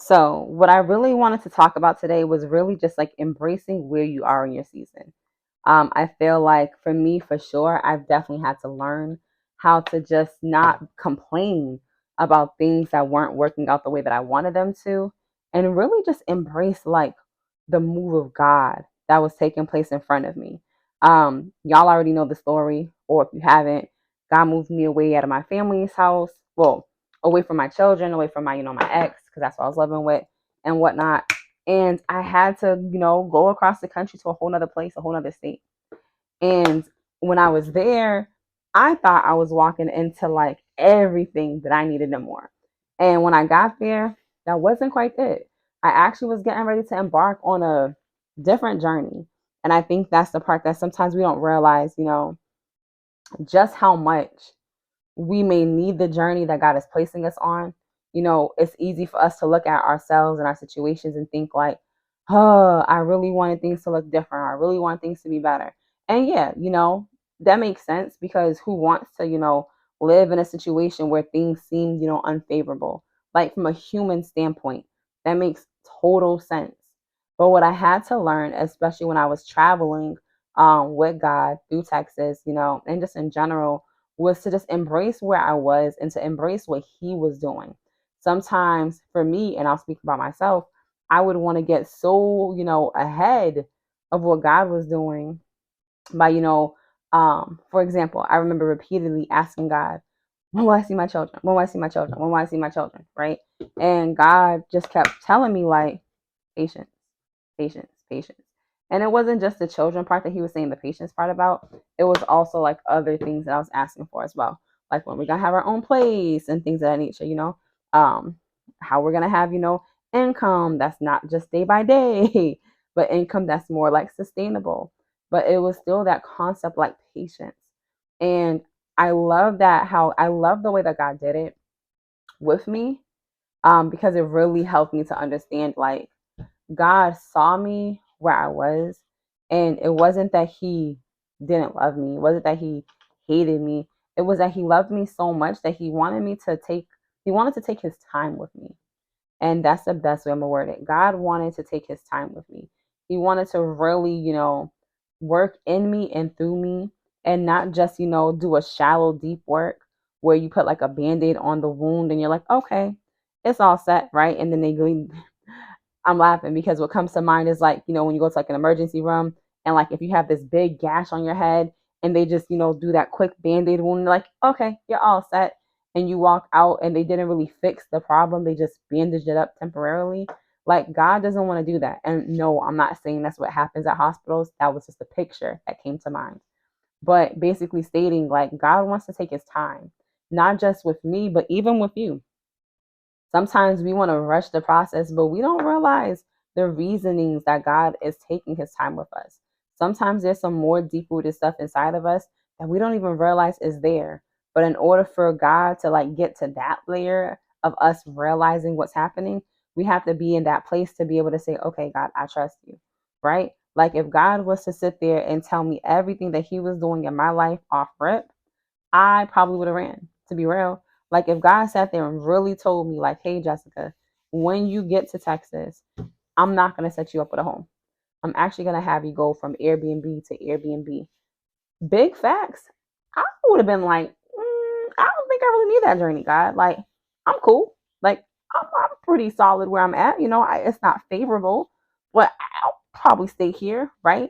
So, what I really wanted to talk about today was really just like embracing where you are in your season. I feel like for me, for sure, I've definitely had to learn how to just not complain about things that weren't working out the way that I wanted them to, and really just embrace like the move of God that was taking place in front of me. Y'all already know the story, or if you haven't, God moved me away out of my family's house. Well, away from my children, away from my, my ex, because that's what I was living with and whatnot. And I had to, go across the country to a whole nother place, a whole nother state. And when I was there, I thought I was walking into like everything that I needed and more. And when I got there, that wasn't quite it. I actually was getting ready to embark on a different journey. And I think that's the part that sometimes we don't realize, just how much we may need the journey that God is placing us on. It's easy for us to look at ourselves and our situations and think like, oh, I really wanted things to look different. I really want things to be better. And yeah, that makes sense because who wants to, live in a situation where things seem, unfavorable? Like from a human standpoint, that makes total sense. But what I had to learn, especially when I was traveling with God through Texas, and just in general, was to just embrace where I was and to embrace what he was doing. Sometimes for me, and I'll speak about myself, I would want to get so, ahead of what God was doing by, for example, I remember repeatedly asking God, when will I see my children? When will I see my children? When will I see my children? Right. And God just kept telling me, like, patience, patience, patience. And it wasn't just the children part that he was saying the patience part about. It was also like other things that I was asking for as well. Like when we're gonna have our own place and things of that nature, Um, how we're gonna have, income that's not just day by day, but income that's more like sustainable. But it was still that concept like patience. And I love the way that God did it with me. Because it really helped me to understand like God saw me where I was, and it wasn't that He didn't love me. It wasn't that He hated me. It was that He loved me so much that He wanted to take His time with me. And that's the best way I'm gonna word it. God wanted to take His time with me. He wanted to really, work in me and through me, and not just, do a shallow, deep work where you put like a band aid on the wound and you're like, okay, it's all set, right? And then I'm laughing because what comes to mind is like, when you go to like an emergency room and like if you have this big gash on your head and they just, do that quick band-aid wound, you're like, okay, you're all set. And you walk out and they didn't really fix the problem. They just bandaged it up temporarily. Like God doesn't want to do that. And no, I'm not saying that's what happens at hospitals. That was just a picture that came to mind. But basically stating like God wants to take his time, not just with me, but even with you. Sometimes we want to rush the process, but we don't realize the reasonings that God is taking his time with us. Sometimes there's some more deep rooted stuff inside of us that we don't even realize is there. But in order for God to like get to that layer of us realizing what's happening, we have to be in that place to be able to say, okay, God, I trust you. Right? Like if God was to sit there and tell me everything that he was doing in my life off rip, I probably would have ran, to be real. Like if God sat there and really told me, like, hey, Jessica, when you get to Texas, I'm not going to set you up with a home. I'm actually going to have you go from Airbnb to Airbnb. Big facts. I would have been like, I don't think I really need that journey, God. Like, I'm cool. Like, I'm pretty solid where I'm at. It's not favorable, but I'll probably stay here, right?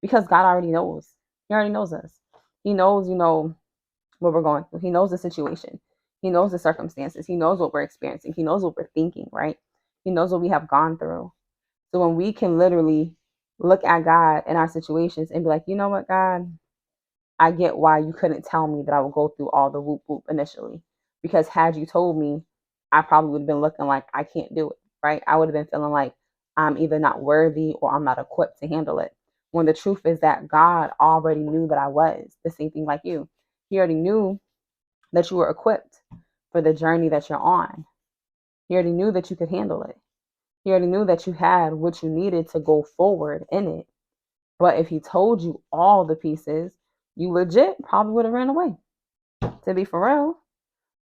Because God already knows. He already knows us. He knows, what we're going through. He knows the situation. He knows the circumstances. He knows what we're experiencing. He knows what we're thinking, right? He knows what we have gone through. So when we can literally look at God in our situations and be like, you know what, God, I get why you couldn't tell me that I would go through all the whoop whoop initially. Because had you told me, I probably would have been looking like I can't do it, right? I would have been feeling like I'm either not worthy or I'm not equipped to handle it. When the truth is that God already knew that I was the same thing like you. He already knew that you were equipped for the journey that you're on. He already knew that you could handle it. He already knew that you had what you needed to go forward in it. But if he told you all the pieces, you legit probably would have ran away, to be for real.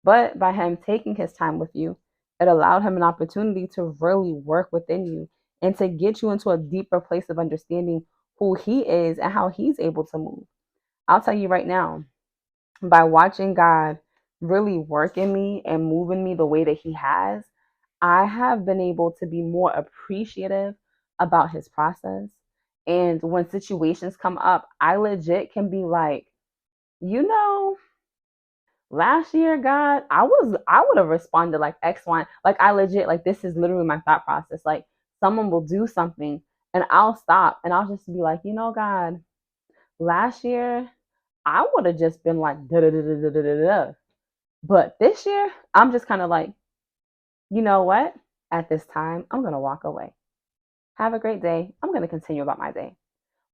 But by him taking his time with you, It allowed him an opportunity to really work within you and to get you into a deeper place of understanding who he is and how he's able to move. I'll tell you right now, by watching God really work in me and move in me the way that he has, I have been able to be more appreciative about his process. And when situations come up, I legit can be like, you know, last year, God, I would have responded like X, Y. Like I legit, like this is literally my thought process. Like someone will do something and I'll stop and I'll just be like, you know, God, last year I would have just been like da da da da da da da. But this year, I'm just kind of like, you know what? At this time, I'm gonna walk away. Have a great day. I'm gonna continue about my day.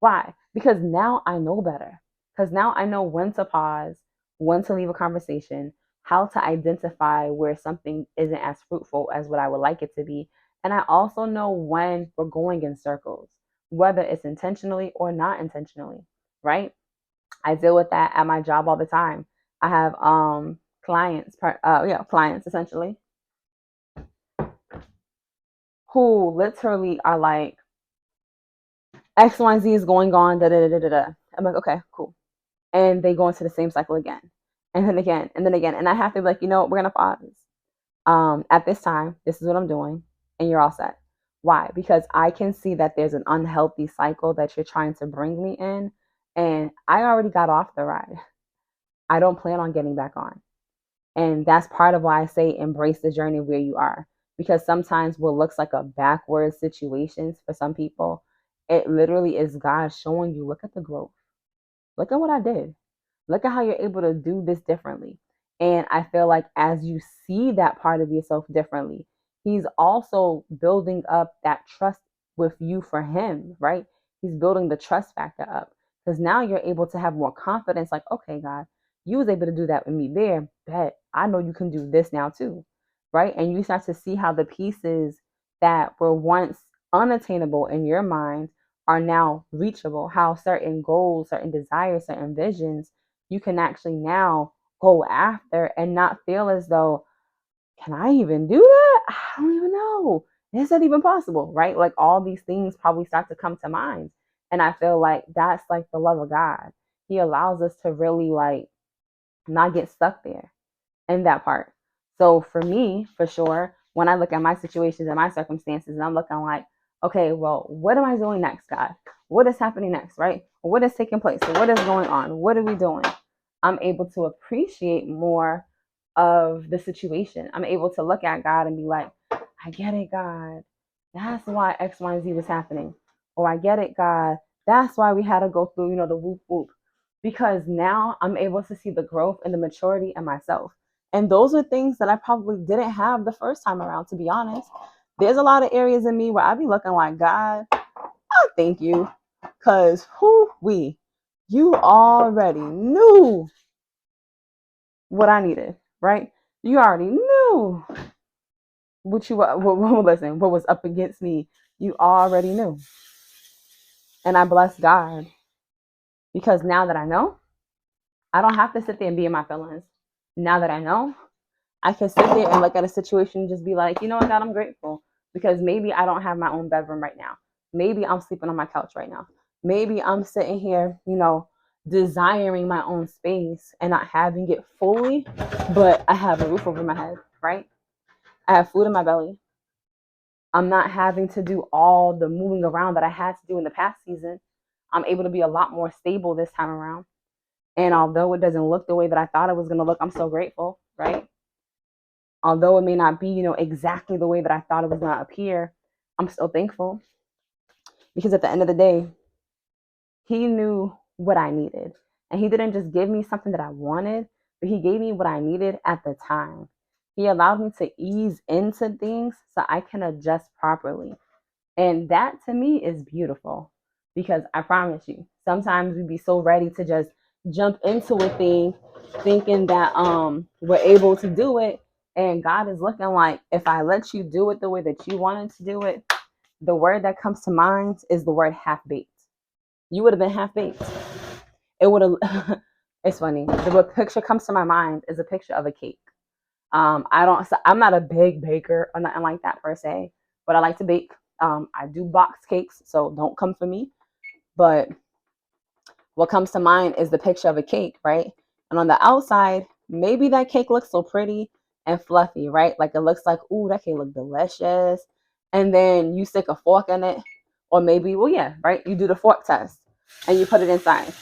Why? Because now I know better. Because now I know when to pause, when to leave a conversation, how to identify where something isn't as fruitful as what I would like it to be. And I also know when we're going in circles, whether it's intentionally or not intentionally, right? I deal with that at my job all the time. I have clients, clients essentially, who literally are like, X, Y, and Z is going on, da da da da da. I'm like, okay, cool. And they go into the same cycle again, and then again, and then again. And I have to be like, you know what, we're gonna pause. At this time, this is what I'm doing, and you're all set. Why? Because I can see that there's an unhealthy cycle that you're trying to bring me in, and I already got off the ride. I don't plan on getting back on. And that's part of why I say embrace the journey where you are. Because sometimes what looks like a backward situations for some people, it literally is God showing you, look at the growth. Look at what I did. Look at how you're able to do this differently. And I feel like as you see that part of yourself differently, he's also building up that trust with you for him, right? He's building the trust factor up because now you're able to have more confidence. Like, okay, God, you was able to do that with me there. Bet I know you can do this now too, right? And you start to see how the pieces that were once unattainable in your mind are now reachable, how certain goals, certain desires, certain visions you can actually now go after and not feel as though, can I even do that? I don't even know. Is that even possible? Right? Like all these things probably start to come to mind. And I feel like that's like the love of God. He allows us to really like not get stuck there in that part. So for me, for sure, when I look at my situations and my circumstances, and I'm looking like, okay, well, what am I doing next, God? What is happening next, right? What is taking place? What is going on? What are we doing? I'm able to appreciate more of the situation. I'm able to look at God and be like, I get it, God. That's why X, Y, and Z was happening. Or I get it, God. That's why we had to go through, the whoop whoop. Because now I'm able to see the growth and the maturity in myself. And those are things that I probably didn't have the first time around, to be honest. There's a lot of areas in me where I be looking like, God, I thank you. Because you already knew what I needed, right? You already knew listen, what was up against me. You already knew. And I bless God because now that I know, I don't have to sit there and be in my feelings. Now that I know, I can sit there and look at a situation and just be like, you know what, God, I'm grateful because maybe I don't have my own bedroom right now. Maybe I'm sleeping on my couch right now. Maybe I'm sitting here, desiring my own space and not having it fully, but I have a roof over my head, right? I have food in my belly. I'm not having to do all the moving around that I had to do in the past season. I'm able to be a lot more stable this time around. And although it doesn't look the way that I thought it was going to look, I'm so grateful, right? Although it may not be, exactly the way that I thought it was going to appear, I'm still thankful because at the end of the day, he knew what I needed. And he didn't just give me something that I wanted, but he gave me what I needed at the time. He allowed me to ease into things so I can adjust properly. And that to me is beautiful because I promise you, sometimes we'd be so ready to just jump into a thing thinking that we're able to do it. And God is looking like, if I let you do it the way that you wanted to do it, the word that comes to mind is the word half baked. You would have been half baked. It would have, it's funny. The picture comes to my mind is a picture of a cake. I'm not a big baker or nothing like that per se, but I like to bake. I do box cakes, so don't come for me. But what comes to mind is the picture of a cake, right? And on the outside, maybe that cake looks so pretty and fluffy, right? Like it looks like, ooh, that cake look delicious. And then you stick a fork in it, or maybe, well, yeah, right? You do the fork test and you put it inside.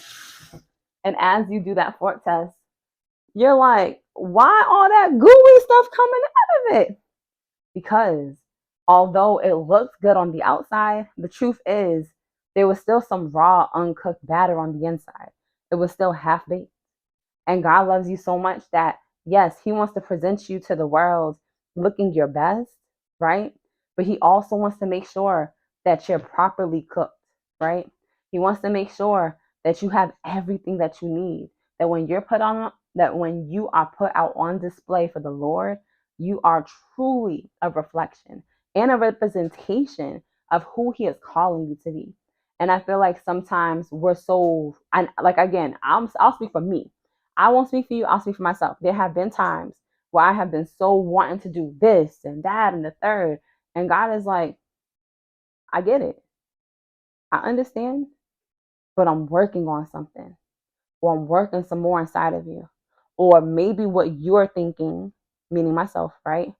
And as you do that fork test, you're like, why all that gooey stuff coming out of it? Because although it looks good on the outside, the truth is there was still some raw, uncooked batter on the inside. It was still half baked. And God loves you so much that, yes, He wants to present you to the world looking your best, right? But He also wants to make sure that you're properly cooked, right? He wants to make sure that you have everything that you need. That when you are put out on display for the Lord, you are truly a reflection and a representation of who He is calling you to be. And I feel like sometimes we're so, and like again, I'll speak for me. I won't speak for you, I'll speak for myself. There have been times where I have been so wanting to do this and that and the third. And God is like, I get it. I understand, but I'm working on something. Or I'm working some more inside of you. Or maybe what you're thinking, meaning myself, right,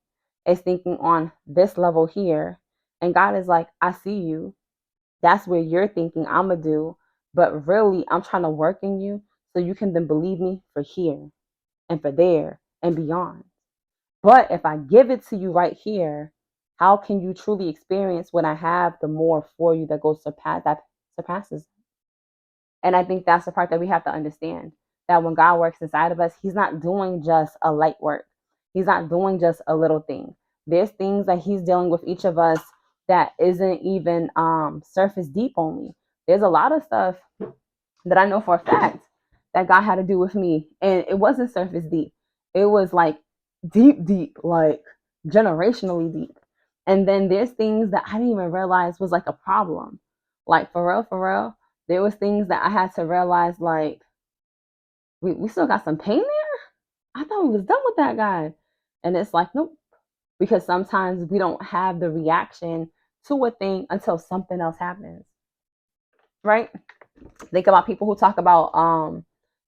is thinking on this level here. And God is like, I see you. That's where you're thinking I'm going to do. But really, I'm trying to work in you so you can then believe me for here and for there and beyond. But if I give it to you right here, how can you truly experience what I have the more for you that surpasses? And I think that's the part that we have to understand, that when God works inside of us, He's not doing just a light work. He's not doing just a little thing. There's things that He's dealing with each of us that isn't even surface deep only. There's a lot of stuff that I know for a fact that God had to do with me. And it wasn't surface deep. It was like deep, deep, like generationally deep. And then there's things that I didn't even realize was like a problem. Like for real, there was things that I had to realize like we still got some pain there. I thought we was done with that guy. And it's like, nope. Because sometimes we don't have the reaction to a thing until something else happens. Right? Think about people who talk about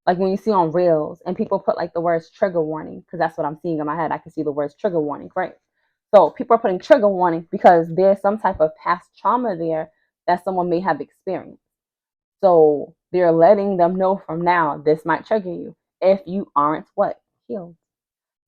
like when you see on reels and people put like the words trigger warning, because that's what I'm seeing in my head. I can see the words trigger warning, right? So people are putting trigger warning because there's some type of past trauma there that someone may have experienced. So they're letting them know from now this might trigger you if you aren't what? Healed.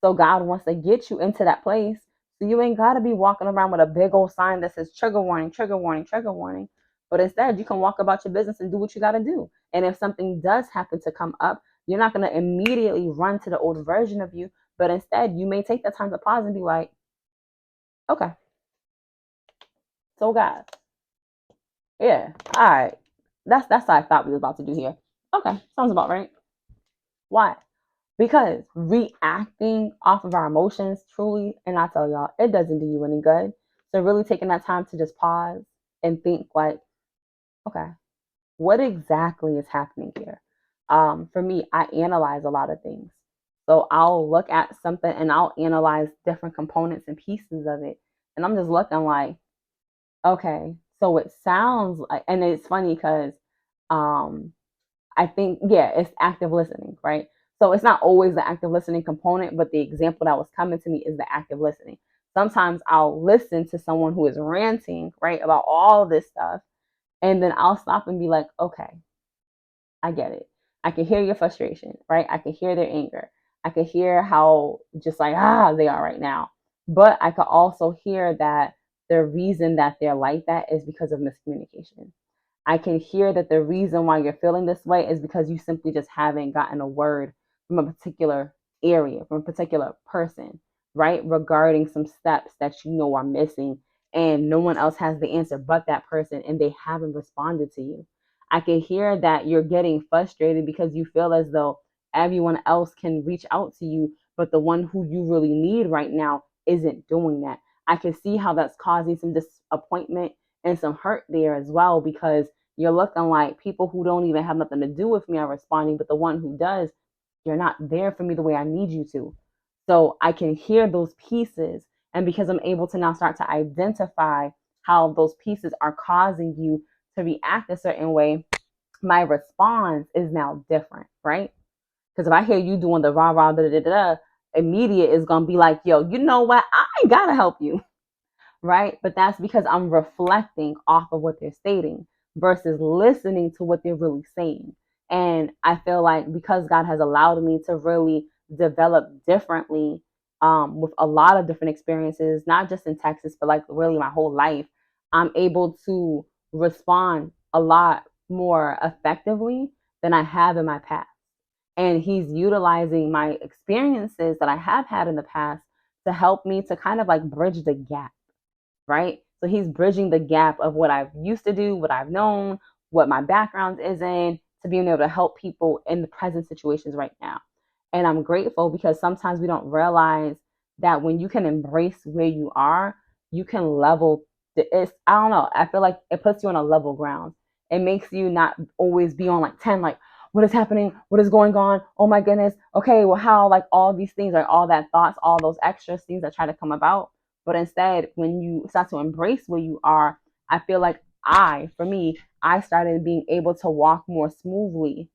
So God wants to get you into that place. So you ain't gotta be walking around with a big old sign that says trigger warning, trigger warning, trigger warning. But instead, you can walk about your business and do what you gotta do. And if something does happen to come up, you're not gonna immediately run to the old version of you, but instead you may take that time to pause and be like, okay, so God, yeah, all right. That's what I thought we was about to do here. Okay, sounds about right. Why? Because reacting off of our emotions truly, and I tell y'all, it doesn't do you any good. So really taking that time to just pause and think like, okay, what exactly is happening here? For me, I analyze a lot of things. So I'll look at something and I'll analyze different components and pieces of it. And I'm just looking like, okay, so it sounds like, and it's funny because um, I think, yeah, it's active listening, right? So it's not always the active listening component, but the example that was coming to me is the active listening. Sometimes I'll listen to someone who is ranting, right, about all this stuff, and then I'll stop and be like, okay, I get it. I can hear your frustration, right? I can hear their anger. I can hear how just like, they are right now. But I could also hear that the reason that they're like that is because of miscommunication. I can hear that the reason why you're feeling this way is because you simply just haven't gotten a word from a particular area, from a particular person, right? Regarding some steps that you know are missing and no one else has the answer but that person and they haven't responded to you. I can hear that you're getting frustrated because you feel as though everyone else can reach out to you, but the one who you really need right now isn't doing that. I can see how that's causing some disappointment and some hurt there as well because you're looking like people who don't even have nothing to do with me are responding, but the one who does, you're not there for me the way I need you to. So I can hear those pieces. And because I'm able to now start to identify how those pieces are causing you to react a certain way, my response is now different, right? Because if I hear you doing the rah rah da da da da, immediate is gonna be like, yo, you know what? I ain't gotta help you, right? But that's because I'm reflecting off of what they're stating versus listening to what they're really saying. And I feel like because God has allowed me to really develop differently, with a lot of different experiences, not just in Texas, but like really my whole life, I'm able to respond a lot more effectively than I have in my past. And He's utilizing my experiences that I have had in the past to help me to kind of like bridge the gap, right? So He's bridging the gap of what I've used to do, what I've known, what my background is in, to being able to help people in the present situations right now. And I'm grateful because sometimes we don't realize that when you can embrace where you are, you can level it's I don't know. I feel like it puts you on a level ground. It makes you not always be on like 10, like what is happening? What is going on? Oh my goodness. Okay, well, how, like all these things, like all that thoughts, all those extra things that try to come about. But instead, when you start to embrace where you are, I feel like for me, I started being able to walk more smoothly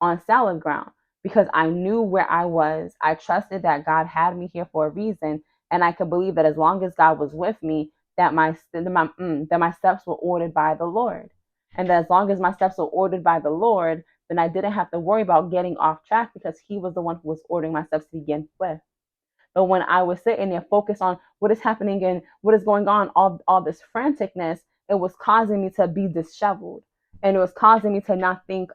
on solid ground because I knew where I was. I trusted that God had me here for a reason, and I could believe that as long as God was with me, that my steps were ordered by the Lord, and that as long as my steps were ordered by the Lord, then I didn't have to worry about getting off track because He was the one who was ordering my steps to begin with. But when I was sitting there focused on what is happening and what is going on, all this franticness, it was causing me to be disheveled. And it was causing me to not think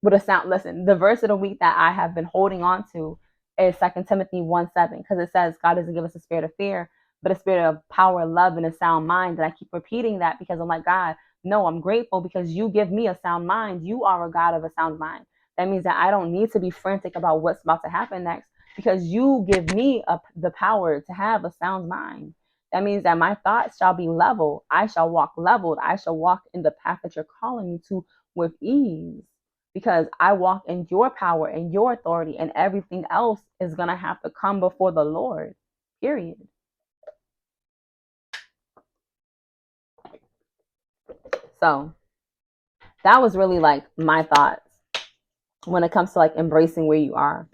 with a sound. Listen, the verse of the week that I have been holding on to is 2 Timothy 1:7, because it says God doesn't give us a spirit of fear, but a spirit of power, love, and a sound mind. And I keep repeating that because I'm like, God, no, I'm grateful because you give me a sound mind. You are a God of a sound mind. That means that I don't need to be frantic about what's about to happen next because you give me the power to have a sound mind. That means that my thoughts shall be level. I shall walk leveled. I shall walk in the path that you're calling me to with ease because I walk in your power and your authority, and everything else is going to have to come before the Lord, period. So that was really like my thoughts when it comes to like embracing where you are.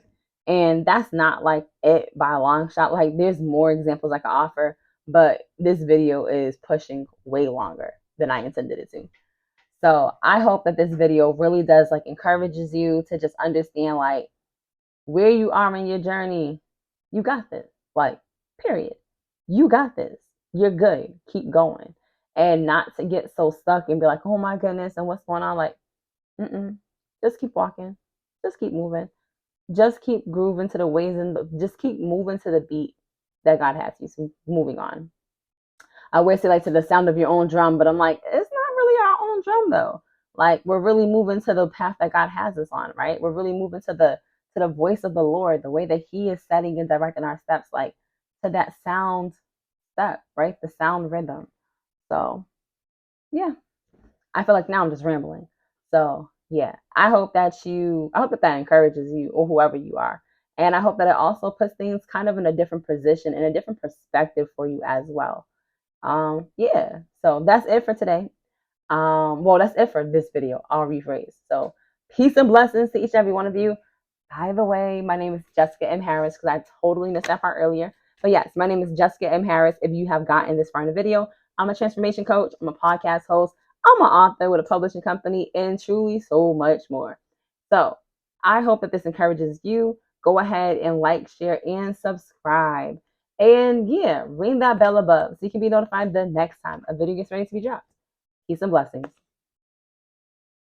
And that's not like it by a long shot. Like there's more examples I could offer, but this video is pushing way longer than I intended it to. So I hope that this video really does like encourages you to just understand like where you are in your journey. You got this. Like, period. You got this. You're good. Keep going. And not to get so stuck and be like, oh my goodness, and what's going on? Like, just keep walking. Just keep moving. Just keep grooving to the ways and just keep moving to the beat that God has you. So moving on. I always say like to the sound of your own drum, but I'm like, it's not really our own drum though. Like we're really moving to the path that God has us on, right? We're really moving to the voice of the Lord, the way that He is setting and directing our steps, like to that sound step, right? The sound rhythm. So yeah, I feel like now I'm just rambling. So yeah, I hope that that encourages you or whoever you are. And I hope that it also puts things kind of in a different position and a different perspective for you as well. Yeah, so that's it for today. Well, that's it for this video. I'll rephrase. So peace and blessings to each and every one of you. By the way, my name is Jessica M. Harris because I totally missed that part earlier. But yes, my name is Jessica M. Harris. If you have gotten this far in the video, I'm a transformation coach. I'm a podcast host. I'm an author with a publishing company and truly so much more. So I hope that this encourages you. Go ahead and like, share, and subscribe. And yeah, ring that bell above so you can be notified the next time a video gets ready to be dropped. Peace and blessings.